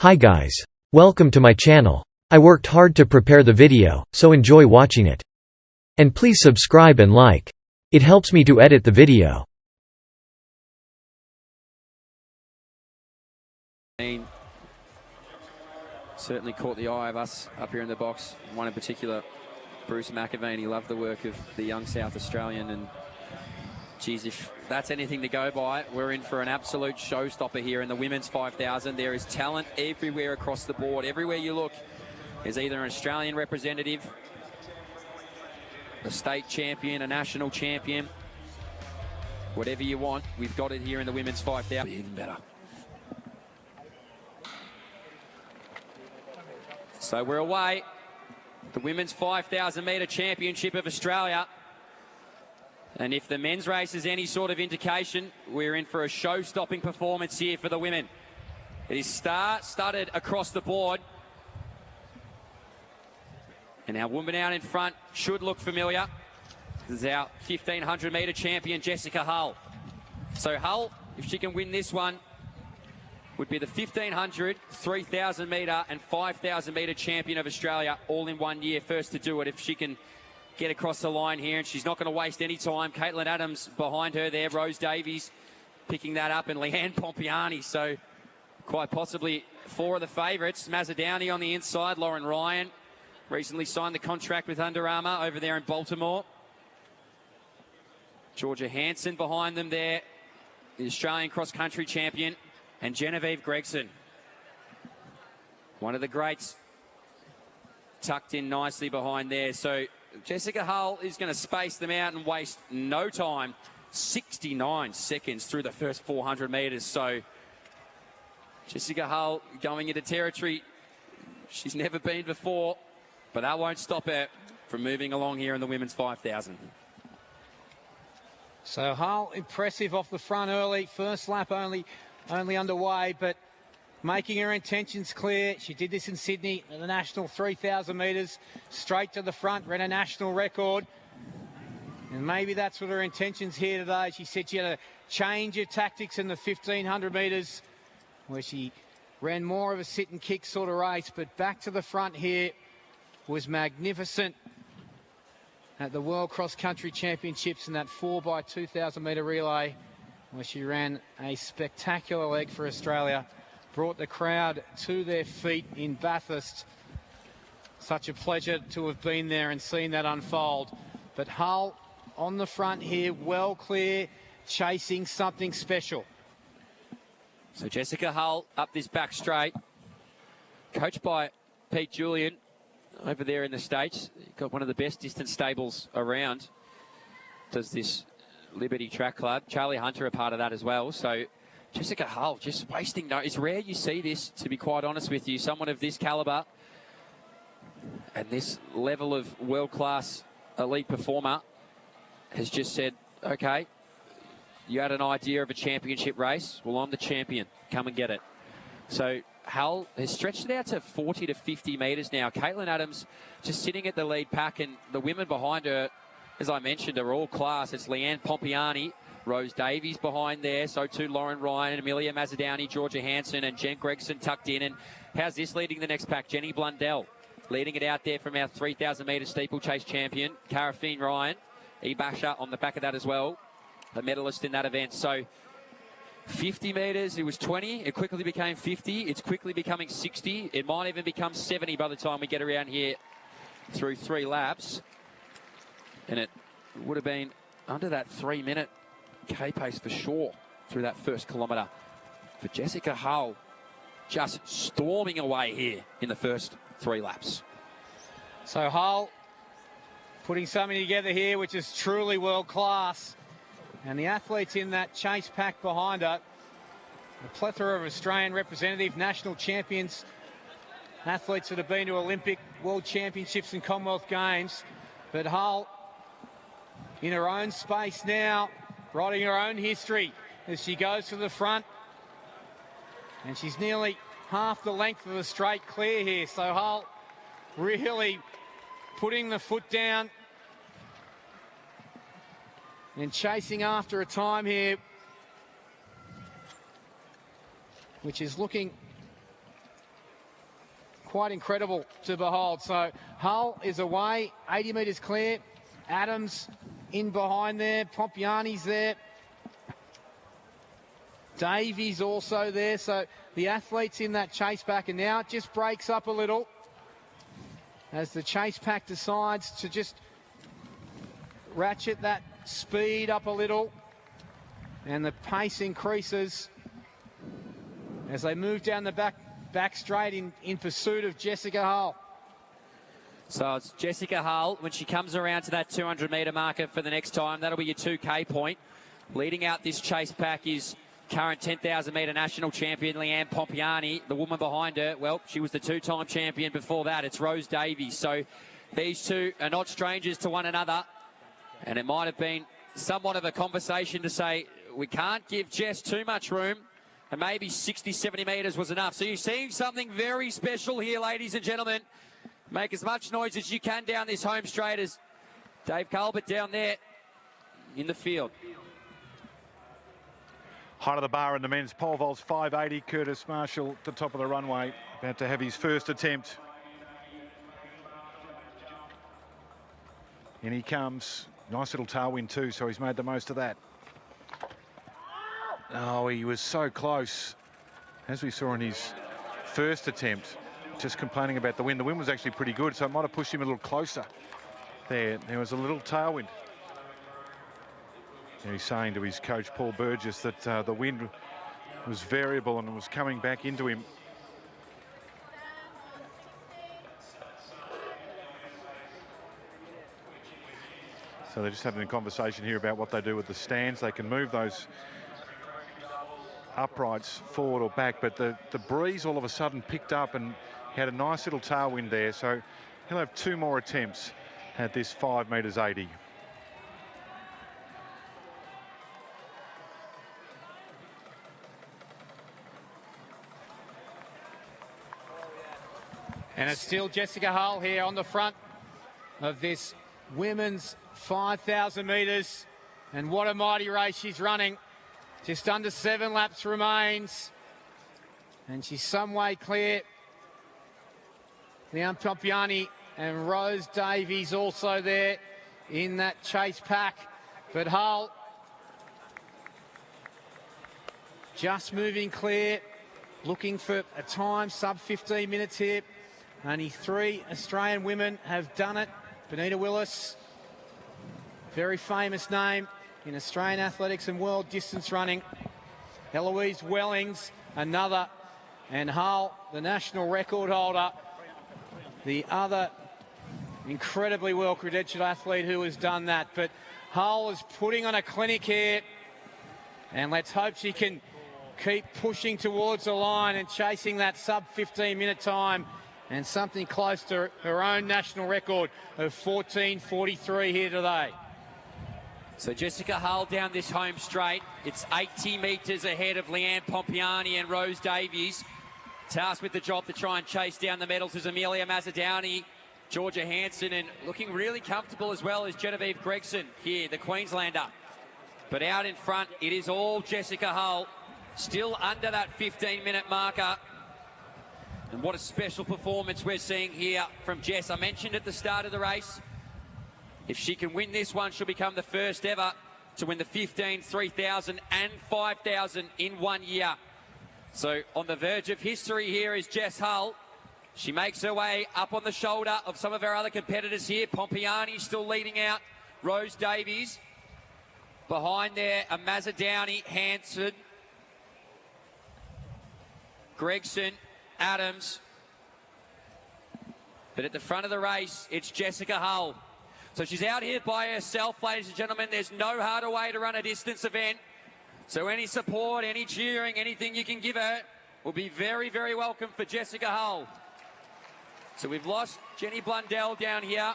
Hi guys. Welcome to my channel. I worked hard to prepare the video, so enjoy watching it. And please subscribe and like. It helps me to edit the video. Certainly caught the eye of us up here in the box. One in particular, Bruce McAveen. He loved the work of the young South Australian, and geez, if that's anything to go by, we're in for an absolute showstopper here in the women's 5,000. There is talent everywhere across the board. Everywhere you look is either an Australian representative, a state champion, a national champion. Whatever you want, we've got it here in the women's 5,000. Even better. So we're away. The women's 5,000 metre championship of Australia. And if the men's race is any sort of indication, we're in for a show-stopping performance here for the women. It is star-studded across the board. And our woman out in front should look familiar. This is our 1,500 metre champion, Jessica Hull. So Hull, if she can win this one, would be the 1,500, 3,000 metre and 5,000 metre champion of Australia all in 1 year. First to do it if she can get across the line here, and she's not going to waste any time. Caitlin Adams behind her there, Rose Davies picking that up, and Leanne Pompiani. So quite possibly four of the favourites. Mazzodowney on the inside, Lauren Ryan recently signed the contract with Under Armour over there in Baltimore. Georgia Hansen behind them there, the Australian cross-country champion, and Genevieve Gregson, one of the greats, tucked in nicely behind there. So Jessica Hull is going to space them out and waste no time. 69 seconds through the first 400 metres. So Jessica Hull going into territory she's never been before, but that won't stop her from moving along here in the women's 5,000. So Hull impressive off the front early. First lap only underway, but making her intentions clear. She did this in Sydney at the national 3,000 metres, straight to the front, ran a national record. And maybe that's what her intentions here today. She said she had a change of tactics in the 1,500 metres, where she ran more of a sit and kick sort of race, but back to the front here was magnificent at the World Cross Country Championships in that 4x2,000 metre relay, where she ran a spectacular leg for Australia. Brought the crowd to their feet in Bathurst. Such a pleasure to have been there and seen that unfold. But Hull on the front here, well clear, chasing something special. So Jessica Hull up this back straight, coached by Pete Julian over there in the States. Got one of the best distance stables around. Does this Liberty Track Club. Charlie Hunter a part of that as well. So Jessica Hull just wasting no. It's rare you see this, to be quite honest with you. Someone of this calibre and this level of world-class elite performer has just said, okay, you had an idea of a championship race. Well, I'm the champion. Come and get it. So Hull has stretched it out to 40 to 50 metres now. Caitlin Adams just sitting at the lead pack, and the women behind her, as I mentioned, are all class. It's Leanne Pompiani, Rose Davies behind there, so too Lauren Ryan, Amelia Mazzodowney, Georgia Hansen, and Jen Gregson tucked in. And how's this leading the next pack? Jenny Blundell leading it out there from our 3,000 metre steeplechase champion, Carafine Ryan. Basha on the back of that as well, a medalist in that event. So 50 metres, it was 20, it quickly became 50, it's quickly becoming 60, it might even become 70 by the time we get around here through 3 laps. And it would have been under that 3-minute K-pace for sure through that first kilometre. For Jessica Hull, just storming away here in the first 3 laps. So Hull putting something together here which is truly world class. And the athletes in that chase pack behind her, a plethora of Australian representative, national champions, athletes that have been to Olympic, World Championships and Commonwealth Games. But Hull in her own space now, writing her own history as she goes to the front. And she's nearly half the length of the straight clear here. So Hull really putting the foot down and chasing after a time here which is looking quite incredible to behold. So Hull is away, 80 metres clear. Adams in behind there. Pompiani's there. Davies also there. So the athletes in that chase pack, and now it just breaks up a little as the chase pack decides to just ratchet that speed up a little, and the pace increases as they move down the back straight in pursuit of Jessica Hull. So it's Jessica Hull, when she comes around to that 200-metre marker for the next time, that'll be your 2K point. Leading out this chase pack is current 10,000-metre national champion Leanne Pompiani. The woman behind her, well, she was the two-time champion before that. It's Rose Davies. So these two are not strangers to one another. And it might have been somewhat of a conversation to say, we can't give Jess too much room, and maybe 60, 70 metres was enough. So you're seeing something very special here, ladies and gentlemen. Make as much noise as you can down this home straight as Dave Colbert down there in the field. Height of the bar in the men's pole vaults, 580. Curtis Marshall at the top of the runway, about to have his first attempt. In he comes. Nice little tailwind too, so he's made the most of that. Oh, he was so close, as we saw in his first attempt, just complaining about the wind. The wind was actually pretty good, so it might have pushed him a little closer. There was a little tailwind. And he's saying to his coach, Paul Burgess, that the wind was variable and was coming back into him. So they're just having a conversation here about what they do with the stands. They can move those uprights forward or back, but the breeze all of a sudden picked up and had a nice little tailwind there. So he'll have 2 more attempts at this 5 metres 80. And it's still Jessica Hull here on the front of this women's 5,000 metres, and what a mighty race she's running. Just under 7 laps remains, and she's some way clear. Leanne Pompiani and Rose Davies also there in that chase pack, but Hull just moving clear, looking for a time sub 15 minutes here. Only 3 Australian women have done it. Benita Willis, very famous name in Australian athletics and world distance running. Eloise Wellings, another. And Hull, the national record holder, the other incredibly well-credentialed athlete who has done that. But Hull is putting on a clinic here, and let's hope she can keep pushing towards the line and chasing that sub 15-minute time and something close to her own national record of 14:43 here today. So Jessica Hull down this home straight. It's 80 metres ahead of Leanne Pompiani and Rose Davies. Tasked with the job to try and chase down the medals is Amelia Mazzodowney, Georgia Hansen, and looking really comfortable as well as Genevieve Gregson here, the Queenslander. But out in front, it is all Jessica Hull, still under that 15-minute marker. And what a special performance we're seeing here from Jess. I mentioned at the start of the race, if she can win this one, she'll become the first ever to win the 15, 3,000 and 5,000 in 1 year. So on the verge of history here is Jess Hull. She makes her way up on the shoulder of some of our other competitors here. Pompiani still leading out. Rose Davies. Behind there, a Mazzodowney, Hansen, Gregson, Adams. But at the front of the race, it's Jessica Hull. So she's out here by herself, ladies and gentlemen. There's no harder way to run a distance event. So any support, any cheering, anything you can give her will be very, very welcome for Jessica Hull. So we've lost Jenny Blundell down here.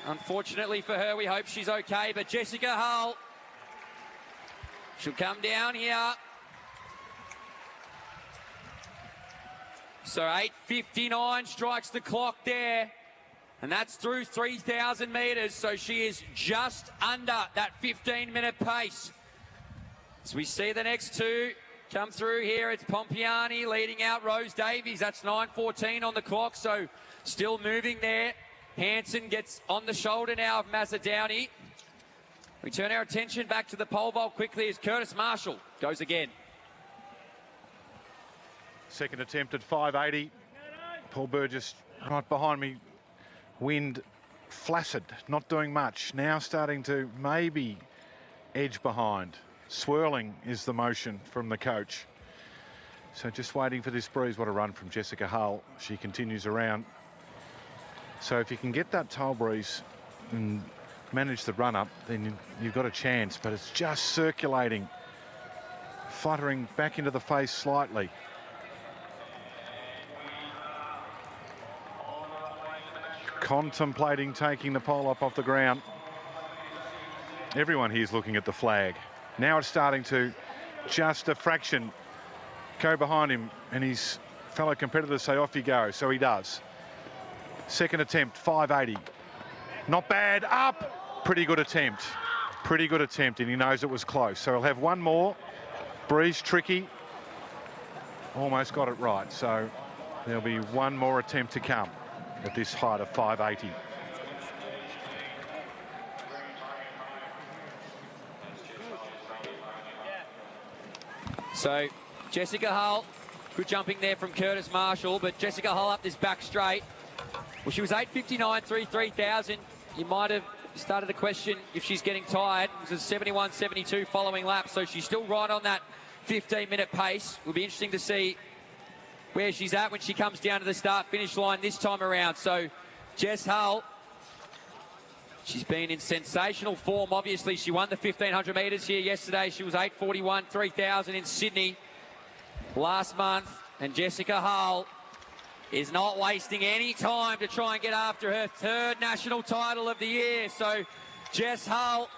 Unfortunately for her, we hope she's okay. But Jessica Hull, she'll come down here. So 8:59 strikes the clock there. And that's through 3,000 metres. So she is just under that 15-minute pace. So we see the next two come through here. It's Pompiani leading out Rose Davies. That's 9:14 on the clock, so still moving there. Hansen gets on the shoulder now of Mazzadowney. We turn our attention back to the pole vault quickly as Curtis Marshall goes again. Second attempt at 580. Paul Burgess right behind me. Wind flaccid, not doing much. Now starting to maybe edge behind. Swirling is the motion from the coach. So just waiting for this breeze. What a run from Jessica Hull. She continues around. So if you can get that tail breeze and manage the run up, then you've got a chance. But it's just circulating, fluttering back into the face slightly. Contemplating taking the pole up off the ground. Everyone here is looking at the flag. Now it's starting to just a fraction go behind him, and his fellow competitors say off you go, so he does. Second attempt, 580. Not bad, up. Pretty good attempt. Pretty good attempt, and he knows it was close. So he'll have one more. Breeze tricky. Almost got it right, so there'll be one more attempt to come at this height of 580. So Jessica Hull, good jumping there from Curtis Marshall, but Jessica Hull up this back straight. Well, she was 8:59.3 You might have started to question if she's getting tired. It was a 71.72 following lap, so she's still right on that 15-minute pace. It'll be interesting to see where she's at when she comes down to the start-finish line this time around. So Jess Hull, she's been in sensational form. Obviously, she won the 1,500 metres here yesterday. She was 8:41.3 in Sydney last month. And Jessica Hull is not wasting any time to try and get after her third national title of the year. So Jess Hull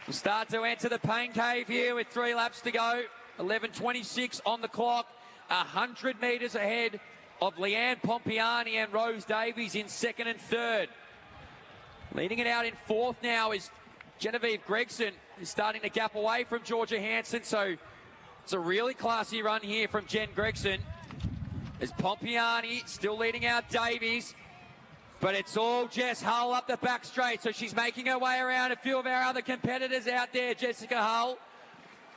will start to enter the pain cave here with 3 laps to go. 11:26 on the clock. 100 metres ahead of Leanne Pompiani and Rose Davies in second and third. Leading it out in fourth now is Genevieve Gregson, who's starting to gap away from Georgia Hansen. So it's a really classy run here from Jen Gregson. As Pompiani still leading out Davies, but it's all Jess Hull up the back straight. So she's making her way around a few of our other competitors out there. Jessica Hull,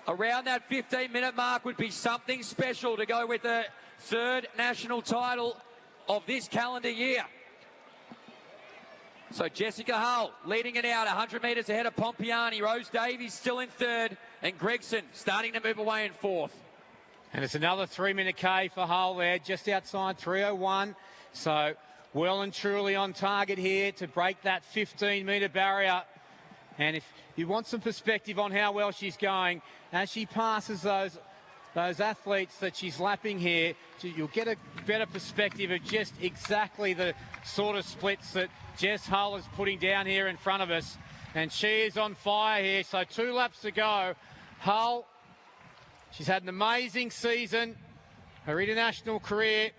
around that 15-minute mark would be something special to go with the third national title of this calendar year. So Jessica Hull leading it out 100 metres ahead of Pompiani. Rose Davies still in third, and Gregson starting to move away in fourth. And it's another 3-minute K for Hull there, just outside 3:01. So well and truly on target here to break that 15-metre barrier. And if you want some perspective on how well she's going, as she passes those athletes that she's lapping here, you'll get a better perspective of just exactly the sort of splits that Jess Hull is putting down here in front of us. And she is on fire here. So 2 laps to go. Hull, she's had an amazing season, her international career,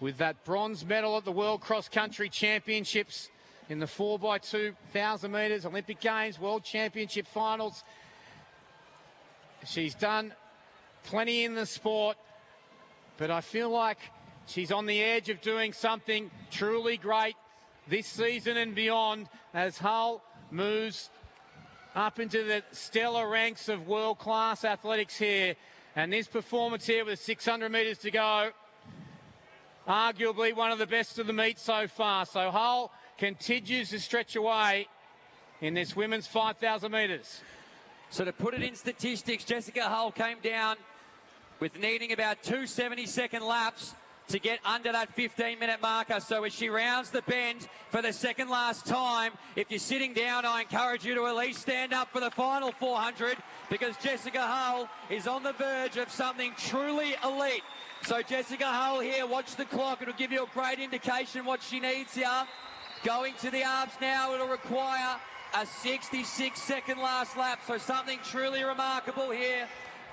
with that bronze medal at the World Cross Country Championships in the 4x2,000 metres, Olympic Games, World Championship finals. She's done plenty in the sport, but I feel like she's on the edge of doing something truly great this season and beyond as Hull moves up into the stellar ranks of world-class athletics here. And this performance here with 600 metres to go, arguably one of the best of the meet so far. So Hull continues to stretch away in this women's 5,000 metres. So to put it in statistics, Jessica Hull came down with needing about 2 70-second laps to get under that 15-minute marker. So as she rounds the bend for the second last time, if you're sitting down, I encourage you to at least stand up for the final 400, because Jessica Hull is on the verge of something truly elite. So Jessica Hull here, watch the clock. It'll give you a great indication what she needs here. Going to the arms now, it'll require a 66-second last lap. So something truly remarkable here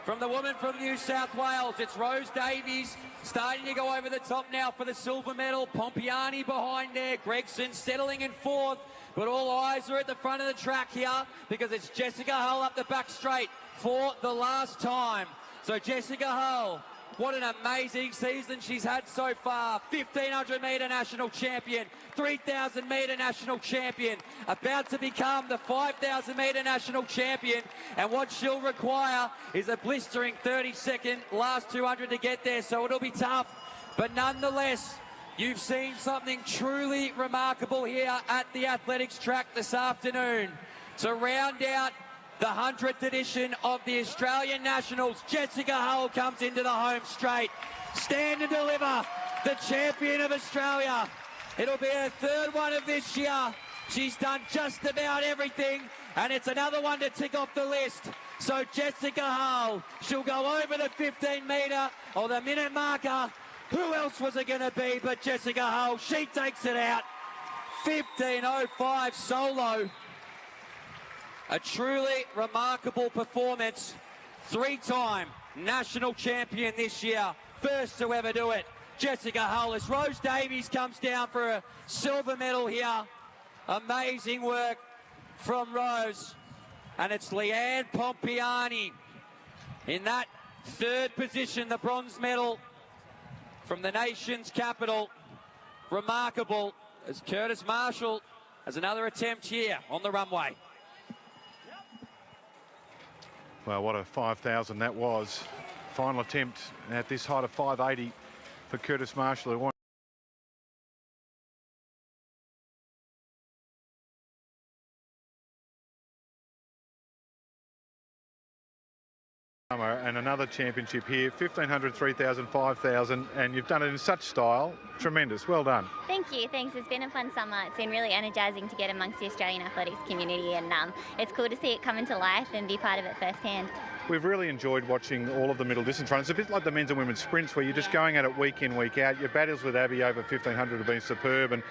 from the woman from New South Wales. It's Rose Davies starting to go over the top now for the silver medal. Pompiani behind there. Gregson settling in fourth. But all eyes are at the front of the track here because it's Jessica Hull up the back straight for the last time. So Jessica Hull, what an amazing season she's had so far. 1500 metre national champion, 3000 metre national champion, about to become the 5000 metre national champion. And what she'll require is a blistering 30-second last 200 to get there. So it'll be tough, but nonetheless, you've seen something truly remarkable here at the athletics track this afternoon. To round out the 100th edition of the Australian Nationals, Jessica Hull comes into the home straight. Stand and deliver, the champion of Australia. It'll be her third one of this year. She's done just about everything, and it's another one to tick off the list. So Jessica Hull, she'll go over the 15 metre or the minute marker. Who else was it going to be but Jessica Hull? She takes it out. 15:05 solo. A truly remarkable performance. Three-time national champion this year. First to ever do it. Jessica Hull, as Rose Davies comes down for a silver medal here. Amazing work from Rose. And it's Leanne Pompiani in that third position, the bronze medal from the nation's capital. Remarkable, as Curtis Marshall has another attempt here on the runway. Well, what a 5,000 that was. Final attempt at this height of 580 for Curtis Marshall, who won. And another championship here, 1500, 3000, 5000, and you've done it in such style. Tremendous, well done. Thank you, thanks. It's been a fun summer. It's been really energising to get amongst the Australian athletics community, and it's cool to see it come into life and be part of it firsthand. We've really enjoyed watching all of the middle distance runners. It's a bit like the men's and women's sprints where you're just going at it week in, week out. Your battles with Abby over 1500 have been superb. And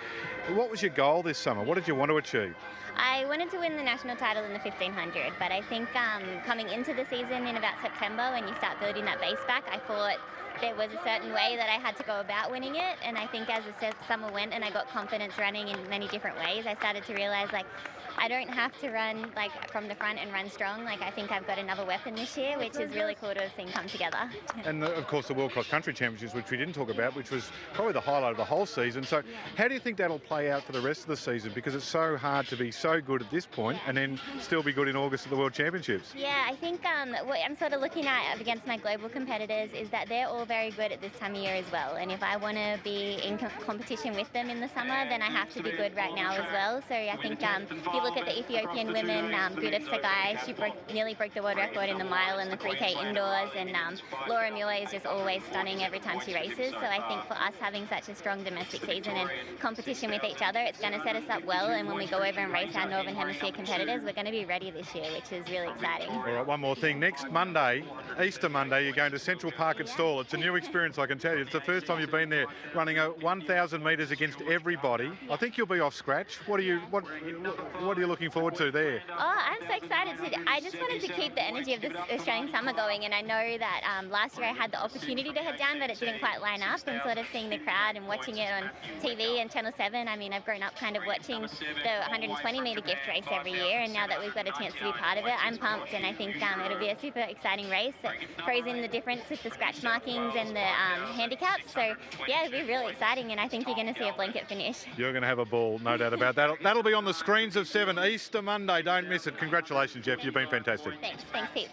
what was your goal this summer? What did you want to achieve? I wanted to win the national title in the 1500, but I think coming into the season in about September, when you start building that base back, I thought there was a certain way that I had to go about winning it. And I think as the summer went and I got confidence running in many different ways, I started to realise, like, I don't have to run from the front and run strong. I think I've got another weapon this year, which is really cool to have seen come together. And of course the World Cross Country Championships, which we didn't talk about, which was probably the highlight of the whole season. So how do you think that'll play out for the rest of the season? Because it's so hard to be so good at this point and then still be good in August at the World Championships. Yeah, I think what I'm sort of looking at against my global competitors is that they're all very good at this time of year as well. And if I want to be in competition with them in the summer, then I have to be good right now as well. So I think if you look at the Ethiopian women, Gudaf Sagai, she nearly broke the world record in the mile and the 3K indoors, and Laura Muir is just always stunning every time she races. So I think for us having such a strong domestic season and competition with each other, it's going to set us up well, and when we go over and race our Northern Hemisphere competitors, we're going to be ready this year, which is really exciting. All right, one more thing. Next Monday, Easter Monday, you're going to Central Park and Stall. It's a new experience, I can tell you. It's the first time you've been there running 1,000 metres against everybody. I think you'll be off scratch. What are you looking forward to there? Oh, I'm so excited. I just wanted to keep the energy of this Australian summer going, and I know that last year I had the opportunity to head down, but it didn't quite line up, and sort of seeing the crowd and watching it on TV and Channel 7, I mean, I've grown up kind of watching the 120 metre gift race every year, and now that we've got a chance to be part of it, I'm pumped, and I think it'll be a super exciting race that throws in the difference with the scratch markings and the handicaps. So yeah, it'll be really exciting, and I think you're going to see a blanket finish. You're going to have a ball, no doubt about that. That'll be on the screens of 7 Easter Monday. Don't miss it. Congratulations, Jeff. You've been fantastic. Thanks heaps.